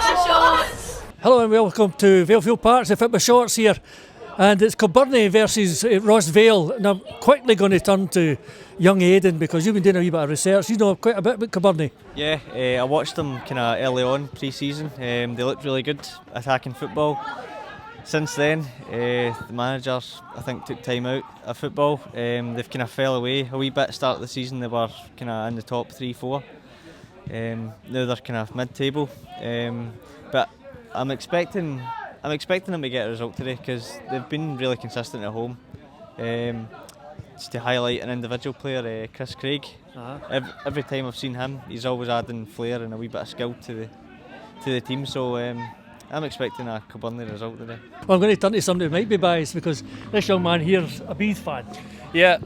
Hello and welcome to Valefield Park. The Football Shorts here, and it's Kilbirnie versus Rossvale. And I'm quickly going to turn to young Aidan because you've been doing a wee bit of research. You know quite a bit about Kilbirnie. Yeah, I watched them kind of early on pre-season. They looked really good attacking football. Since then, the managers I think took time out of football. They've kind of fell away a wee bit. Start of the season they were kind of in the top 3-4. Now they're kind of mid-table, but I'm expecting them to get a result today because they've been really consistent at home. Just to highlight an individual player, Chris Craig. Every time I've seen him, he's always adding flair and a wee bit of skill to the team. So I'm expecting a Kilbirnie result today. Well, I'm going to turn to somebody who might be biased because this young man here's a Bees fan. Yeah.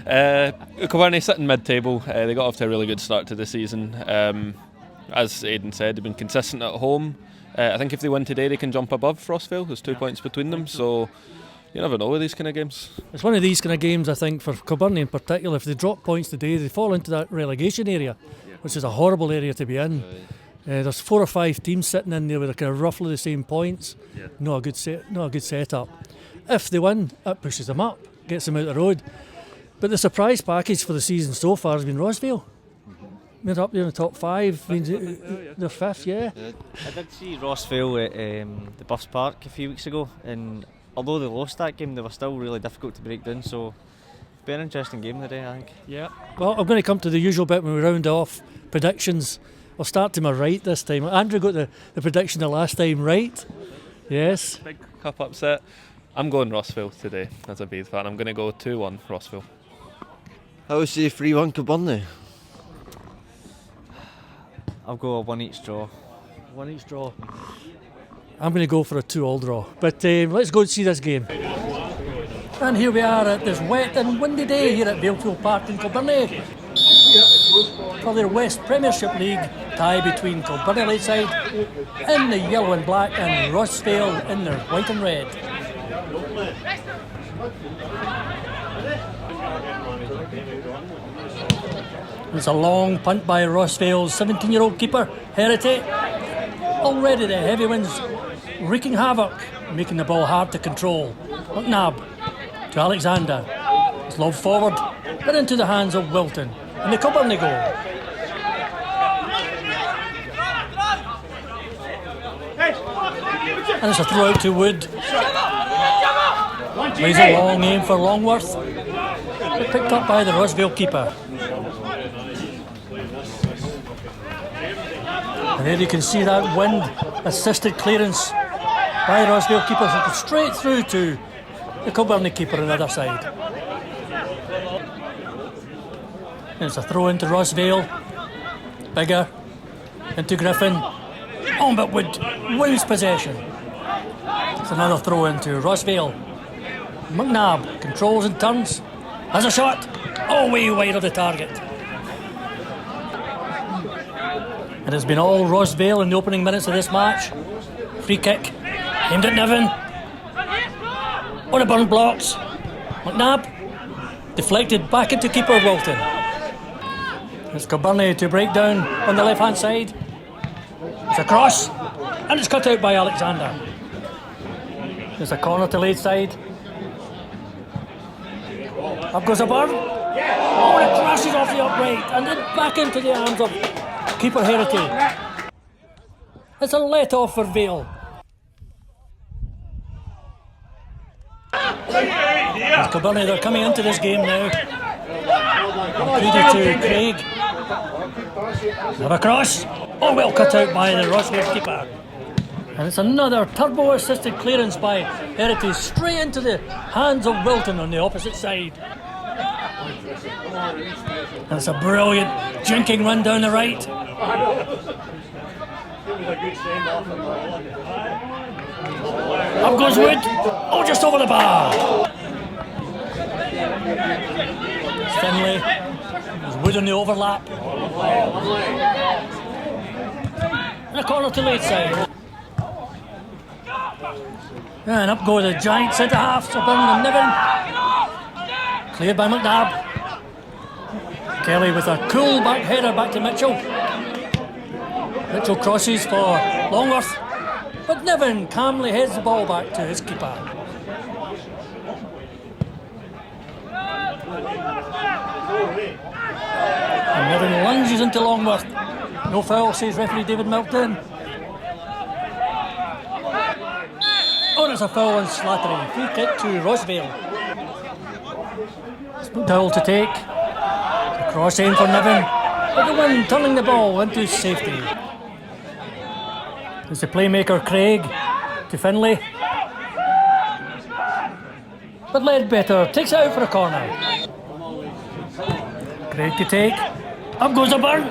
Kilbirnie sitting mid-table. They got off to a really good start to the season. As Aidan said, they've been consistent at home. I think if they win today, they can jump above Rossvale. There's 2 points between them, so you never know with these kind of games. It's one of these kind of games, I think, for Kilbirnie in particular. If they drop points today, they fall into that relegation area, which is a horrible area to be in. There's 4 or 5 teams sitting in there with kind of roughly the same points. Not a good setup. If they win, that pushes them up, gets them out the road. But the surprise package for the season so far has been Rossvale. They're up there in the top 5. They're 5th, yeah. I did see Rossvale at the Bus Park a few weeks ago, and although they lost that game, they were still really difficult to break down. So it'll be an interesting game today, I think. Yeah. Well, I'm going to come to the usual bit when we round off predictions. I'll start to my right this time. Andrew got the prediction the last time right. Yes. Big cup upset. I'm going Rossvale today as a Bees fan. I'm going to go 2-1 Rossvale. I would say 3-1 Kilbirnie. I'll go a 1-each draw. 1-each draw. I'm going to go for a 2-2 draw. But let's go and see this game. And here we are at this wet and windy day here at Valefield Park in Kilbirnie for their West Premiership League tie between Kilbirnie Lakeside in the yellow and black and Rossvale in their white and red. It's a long punt by Rossvale's 17-year-old keeper, Herity. Already the heavy winds wreaking havoc, making the ball hard to control. McNabb to Alexander. It's lobbed forward, but into the hands of Wilton. And the Kilbirnie goal. And it's a throw out to Wood. Plays a long aim for Longworth. But picked up by the Rossvale keeper. And there you can see that wind assisted clearance by the Rossvale keeper straight through to the Kilbirnie keeper on the other side. And it's a throw into Rossvale. Bigger. Into Griffin. Oh, but Wood wins possession. It's another throw into Rossvale. McNabb controls and turns. Has a shot. Oh, way wide of the target. It has been all Rossvale in the opening minutes of this match. Free kick. Aimed at Niven. On a burn blocks. McNabb. Deflected back into keeper Wilton. It's Kilbirnie to break down on the left hand side. It's a cross. And it's cut out by Alexander. There's a corner to late side. Up goes a burn. Oh, it crashes off the upright and then back into the arms of keeper Herity. It's a let off for Vale. As Kilbirnie, they're coming into this game now. Included to Craig. Have a cross. Oh, well cut out by the Rossvale keeper. And it's another turbo assisted clearance by Herity straight into the hands of Wilton on the opposite side. And it's a brilliant jinking run down the right. Up goes Wood. Oh, just over the bar. Finlay. There's Wood on the overlap. And a corner to late side. And up go the giant centre halves of Birmingham Niven. Cleared by McNabb. Kelly with a cool back header back to Mitchell. Mitchell crosses for Longworth, but Niven calmly heads the ball back to his keeper. And Niven lunges into Longworth. No foul, says referee David Milton. Oh, there's a foul on Slattery. Free kick to Rossvale. Dowell to take. The cross in for Niven. But the wind turning the ball into safety. It's the playmaker Craig to Finlay. But Ledbetter takes it out for a corner. Craig to take. Up goes the burn.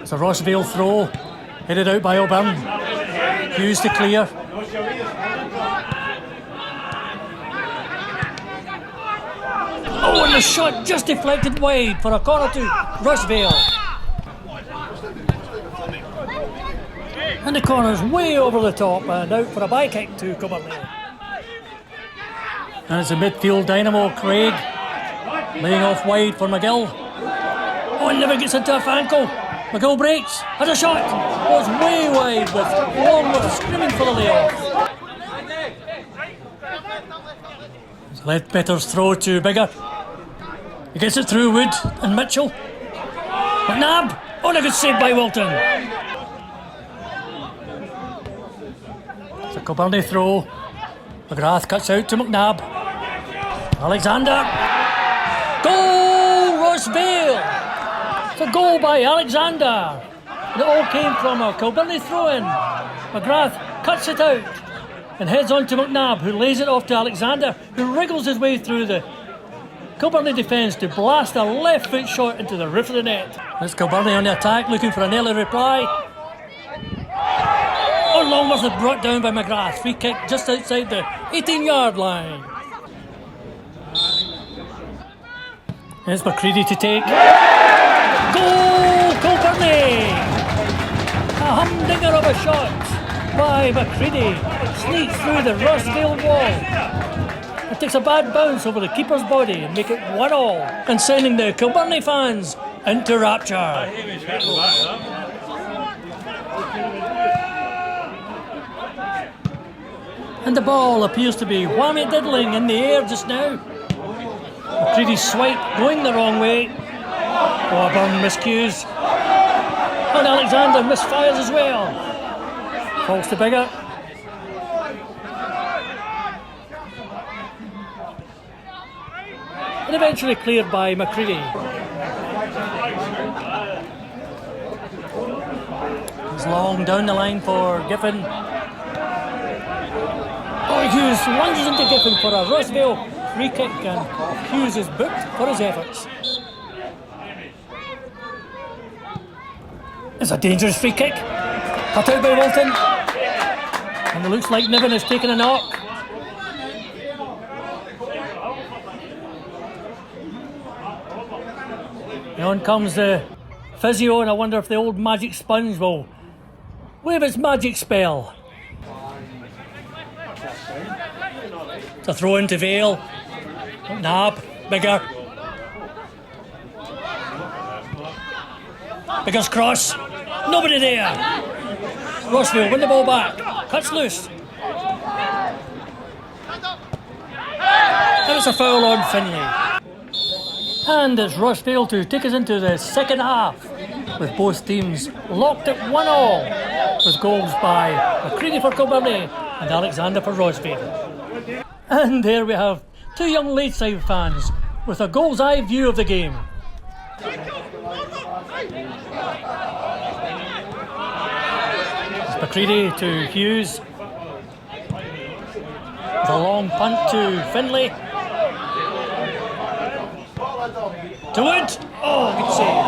It's a Rossvale throw. Headed out by O'Byrne. Hughes to clear. Oh, and the shot just deflected wide for a corner to Rossvale. And the corner's way over the top and out for a by kick to Coburn. And it's a midfield dynamo, Craig, laying off wide for McGill. Oh, and never gets into a ankle. McGill breaks, has a shot, goes way wide with Longworth screaming for the layoff. Ledbetter's throw to Bigger. He gets it through Wood and Mitchell. McNabb, oh, and a good save by Wilton. It's a Kilbirnie throw. McGrath cuts out to McNabb. Alexander. Goal, Rossvale! It's a goal by Alexander. It all came from a Kilbirnie throw-in. McGrath cuts it out and heads on to McNabb, who lays it off to Alexander, who wriggles his way through the Kilbirnie defence to blast a left foot shot into the roof of the net. It's Kilbirnie on the attack, looking for an early reply. Oh, Longworth is brought down by McGrath. Free kick just outside the 18-yard line. It's McCready to take. Goal, Kilbirnie! A humdinger of a shot by McCready. Sneaks through the Rossvale wall. It takes a bad bounce over the keeper's body and make it 1-1, and sending the Kilbirnie fans into rapture. And the ball appears to be whammy diddling in the air just now. McCready's swipe going the wrong way. O'Byrne miscues. And Alexander misfires as well. Falls to Bigger. And eventually cleared by McCready. It's long down the line for Giffen. Oh, Hughes lunges into Giffen for a Rossvale free kick, and Hughes is booked for his efforts. It's a dangerous free kick. Cut out by Wilton. And it looks like Niven has taken a knock. On comes the physio, and I wonder if the old magic sponge will wave its magic spell. It's a throw into Vale. Nab, Bigger. Bigger's cross. Nobody there. Rossvale win the ball back. Cuts loose. And it's a foul on Finlay. And it's Rossvale to take us into the second half, with both teams locked at 1-1, with goals by McCready for Kilbirnie and Alexander for Rossvale. And there we have two young Ladeside fans with a goal's eye view of the game. It's McCready to Hughes, with a long punt to Finlay. To Wood! Oh, good save.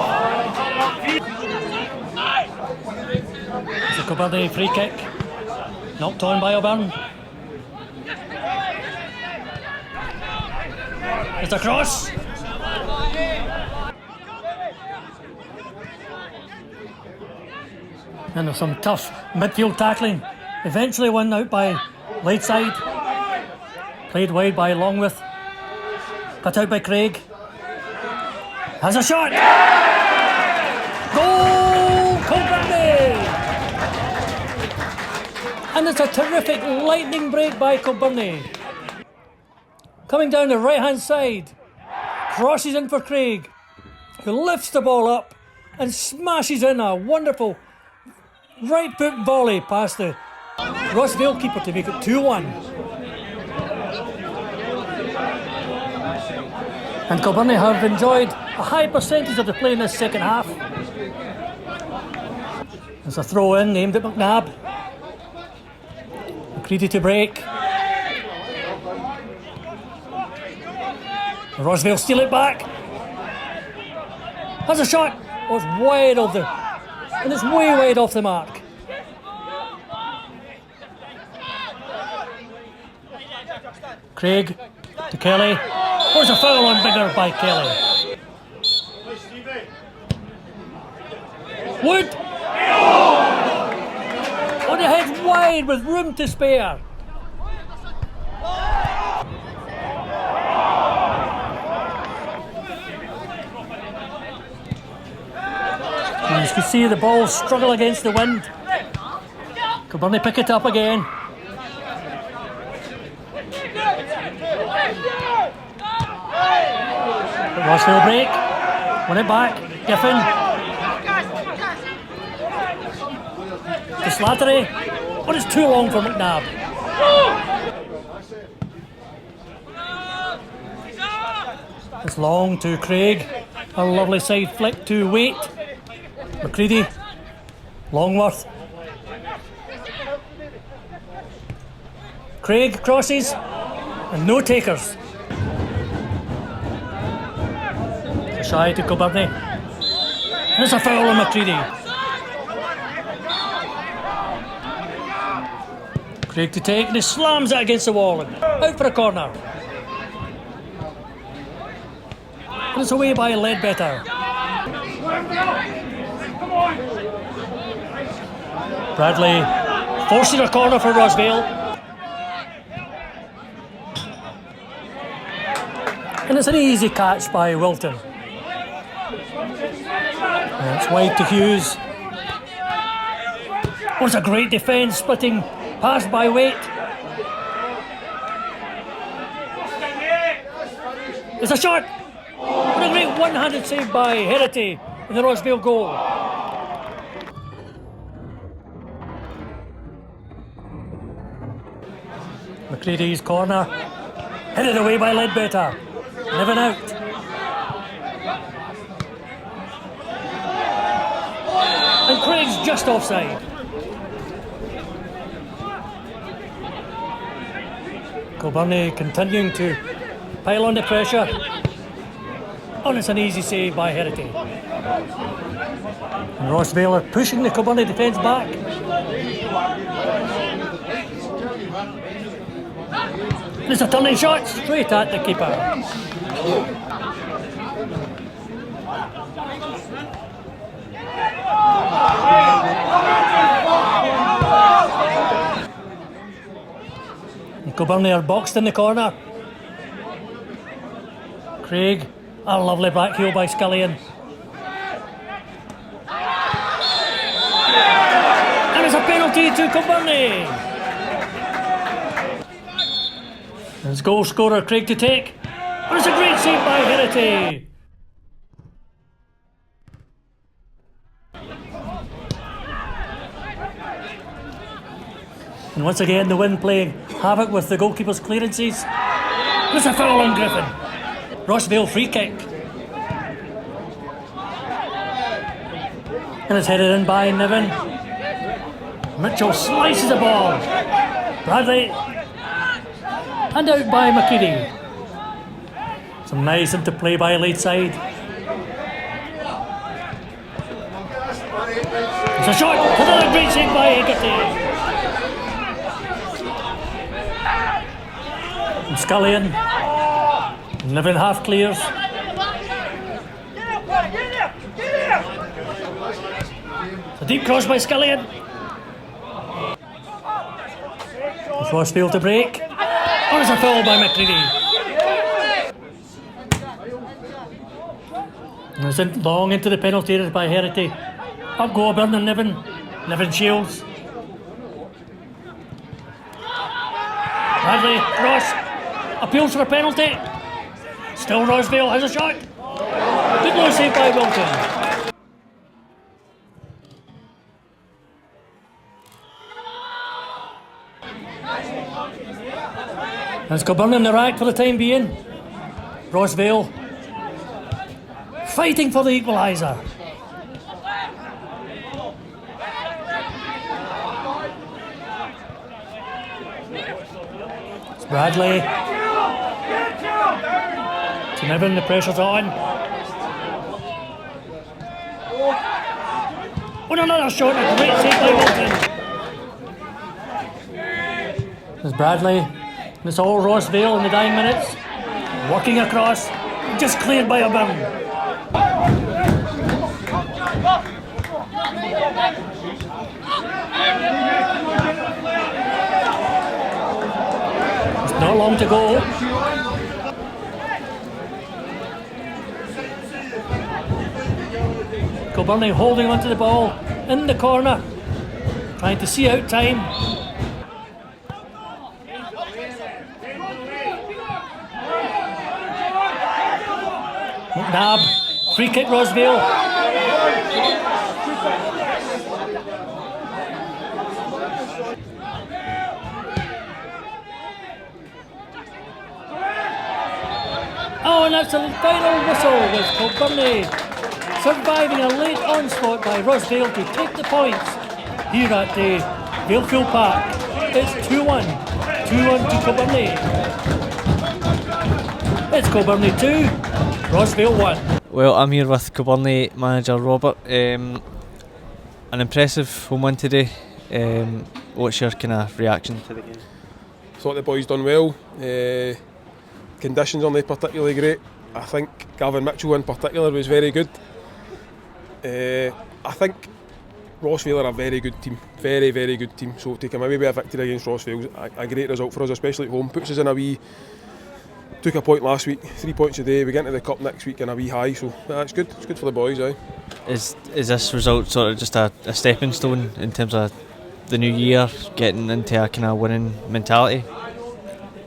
It's a Kilbirnie free kick. Knocked on by O'Byrne. It's a cross. And there's some tough midfield tackling. Eventually won out by Ladeside. Played wide by Longworth. Cut out by Craig. Has a shot! Goal! Kilbirnie! And it's a terrific lightning break by Kilbirnie. Coming down the right hand side, crosses in for Craig, who lifts the ball up and smashes in a wonderful right foot volley past the Rossvale keeper to make it 2-1. And Kilbirnie have enjoyed a high percentage of the play in this second half. There's a throw in aimed at McNabb. McCready to break. Rossvale steal it back. Has a shot. Oh, it's wide off and it's way wide off the mark. Craig to Kelly. Oh, it's a foul on Bigger by Kelly. Wood. On the head wide with room to spare. And as you can see, the ball struggle against the wind. Kilbirnie pick it up again. Rossvale break. Win it back. Giffen. To Slattery. But it's too long for McNabb. It's long to Craig. A lovely side flick to Waite. McCready. Longworth. Craig crosses. And no takers. Shy to Kilbirnie. There's a foul on McCready. Craig to take and he slams it against the wall. Out for a corner. And it's away by Ledbetter. Bradley forcing a corner for Rossvale. And it's an easy catch by Wilton. And it's wide to Hughes. Oh, it's a great defence, splitting pass by Waite. It's a shot! What a great one-handed save by Herity in the Rossvale goal. McCready's corner. Headed away by Ledbetter. Niven out. And Craig's just offside. Kilbirnie continuing to pile on the pressure. Oh, and it's an easy save by Herity. And Rossvale are pushing the Kilbirnie defence back. And it's a turning shot straight at the keeper. Kilbirnie are boxed in the corner. Craig, a lovely back heel by Scullion. And it's a penalty to Kilbirnie. There's goal scorer Craig to take. And it's a great save by Herity. And once again, the wind playing havoc with the goalkeeper's clearances. There's a foul on Griffin. Rossvale free kick. And it's headed in by Niven. Mitchell slices the ball. Bradley. And out by McCready. Some nice interplay by late side. It's a shot. Another great save by Hegarty. Scullion. Niven half clears. A deep cross by Scullion. Rossvale to break. Oh, there's a foul by McCready. And it's in long into the penalty area by Herity. Up go Brendan Niven. Niven shields. Bradley, Ross, appeals for a penalty. Still Rossvale has a shot. Good low save by Wilton. It's Kilburn in the rack for the time being. Rossvale fighting for the equaliser. It's Bradley. To Niven, the pressure's on. Oh, another shot, a great save by Wilton. There's Bradley. And it's all Rossvale in the dying minutes. Working across, just cleared by a bound. It's not long to go. Kilburn holding onto the ball in the corner, trying to see out time. McNabb, free kick Rossvale. Oh, and that's the final whistle with Kilburn surviving a late onslaught by Rossvale to take the points here at Valefield Park. It's 2-1. 2-1 to Kilburn. It's Kilburn 2, Rossvale 1. Well, I'm here with Kilburn manager Robert. An impressive home win today. What's your kind of reaction to the game? Thought the boys done well. Conditions aren't particularly great. I think Gavin Mitchell in particular was very good. I think Rossvale are a very good team, very, very good team. So to come away with a victory against Rossvale is a great result for us, especially at home. Puts us in a wee. Took a point last week, 3 points today. We get into the cup next week in a wee high, so it's good. It's good for the boys, aye. Is this result sort of just a stepping stone in terms of the new year, getting into a kind of winning mentality?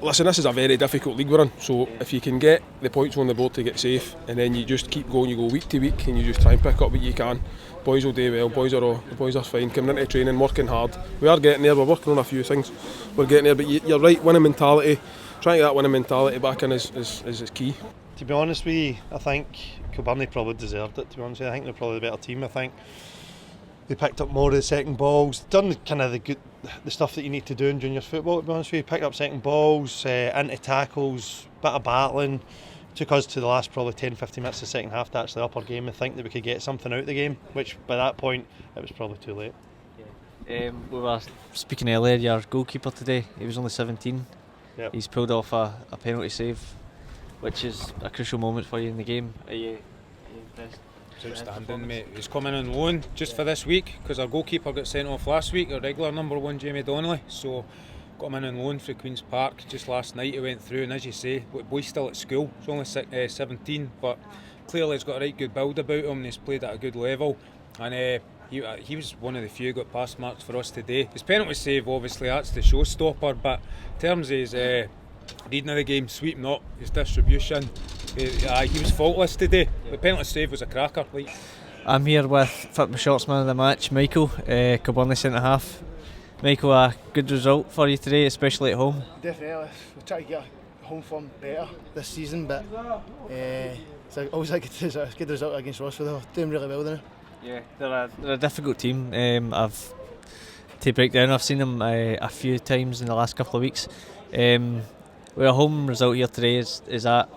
Listen, this is a very difficult league we're in, so if you can get the points on the board to get safe, and then you just keep going, you go week to week, and you just try and pick up what you can. Boys will do well. The boys are fine. Coming into training, working hard. We are getting there. We're working on a few things. We're getting there, but you're right. Winning mentality, trying to get that winning mentality back in is key. To be honest with you, I think Kilburn probably deserved it. To be honest with you, I think they're probably the better team. I think they picked up more of the second balls, done kind of the stuff that you need to do in juniors football. To be honest with you, picked up second balls, into tackles, bit of battling. Took us to the last probably 10-15 minutes of the second half to actually up our game and think that we could get something out of the game, which by that point it was probably too late. We were speaking earlier, your goalkeeper today, he was only 17. Yep. He's pulled off a penalty save, which is a crucial moment for you in the game. Are you impressed? It's outstanding, mate. He's coming on loan just for this week because our goalkeeper got sent off last week, our regular number one Jamie Donnelly, so got him in on loan for Queen's Park just last night. He went through, and as you say, the boy's still at school. He's only 17, but clearly he's got a right good build about him and he's played at a good level, and he was one of the few who got pass marks for us today. His penalty save, obviously that's the showstopper, but in terms of his reading of the game, sweeping up, his distribution, he was faultless today. The penalty save was a cracker. I'm here with Fit My Shorts man of the match, Michael, Kilburn centre half. Michael, a good result for you today, especially at home? Definitely. We're trying to get home form better this season, but it's always a good result against Rossvale. They're doing really well there. Yeah, they're a difficult team. To break down, I've seen them a few times in the last couple of weeks. With a home result here today, is that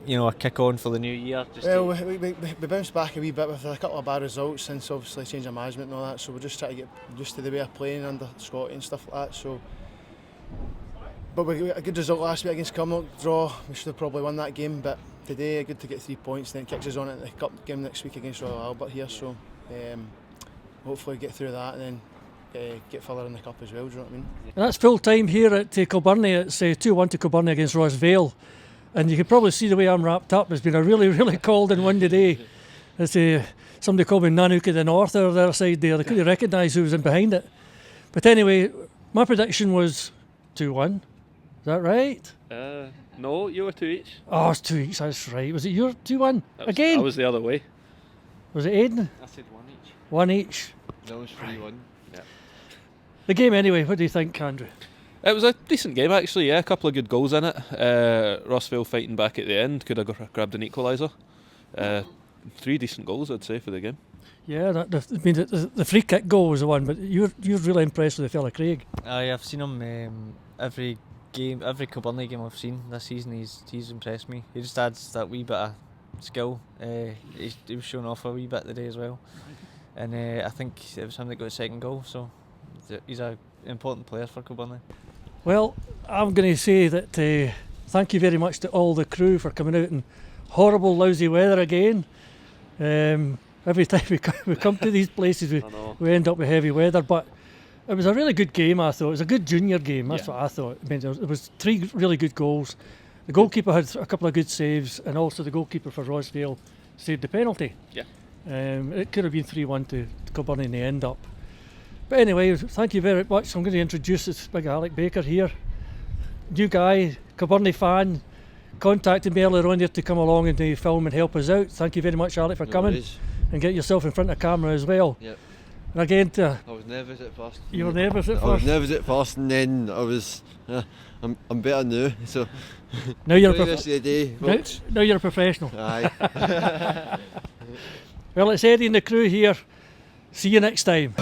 a kick on for the new year? We bounced back a wee bit with a couple of bad results since obviously change of management and all that, so we're just trying to get used to the way of playing under Scotty and stuff like that. So, but we got a good result last week against Cumnock, draw. We should have probably won that game, but today good to get 3 points. Then it kicks us on at the cup game next week against Royal Albert here. So hopefully get through that and then get further in the cup as well. Do you know what I mean? And that's full time here at Kilburn. It's 2-1 to Kilburn against Rossvale. And you can probably see the way I'm wrapped up. It's been a really, really cold and windy day. As somebody called me Nanook of the North or the other side there. They couldn't recognise who was in behind it. But anyway, my prediction was 2-1. Is that right? No, you were 2 each. Oh, it's 2 each, that's right. Was it your 2-1 again? I was the other way. Was it Aidan? I said 1 each. 1 each. That was 3-1. The game anyway, what do you think, Andrew? It was a decent game actually, yeah, a couple of good goals in it. Rossvale fighting back at the end, could have grabbed an equaliser. 3 decent goals I'd say for the game. Yeah, the free kick goal was the one, but you're really impressed with the fella Craig. I've seen him every Kilburnley game I've seen this season. He's impressed me. He just adds that wee bit of skill. He was showing off a wee bit today as well, and I think it was him that got the second goal. So he's an important player for Kilburnley. Well, I'm going to say that thank you very much to all the crew for coming out in horrible, lousy weather again. Every time we come to these places, we end up with heavy weather. But it was a really good game, I thought. It was a good junior game, that's what I thought. I mean, there was 3 really good goals. The goalkeeper had a couple of good saves, and also the goalkeeper for Rossvale saved the penalty. Yeah. It could have been 3-1 to Kilburn in the end up. But anyway, thank you very much. I'm going to introduce this big Alec Baker here. New guy, Kilburn fan, contacted me earlier on here to come along and to film and help us out. Thank you very much, Alec, for coming. Worries. And get yourself in front of camera as well. Yep. And again, I was nervous at first. You were nervous at I was first? nervous at first, and then I was. I'm better now. So Now you're play this of the day. now you're a professional. Aye. Well, it's Eddie and the crew here. See you next time.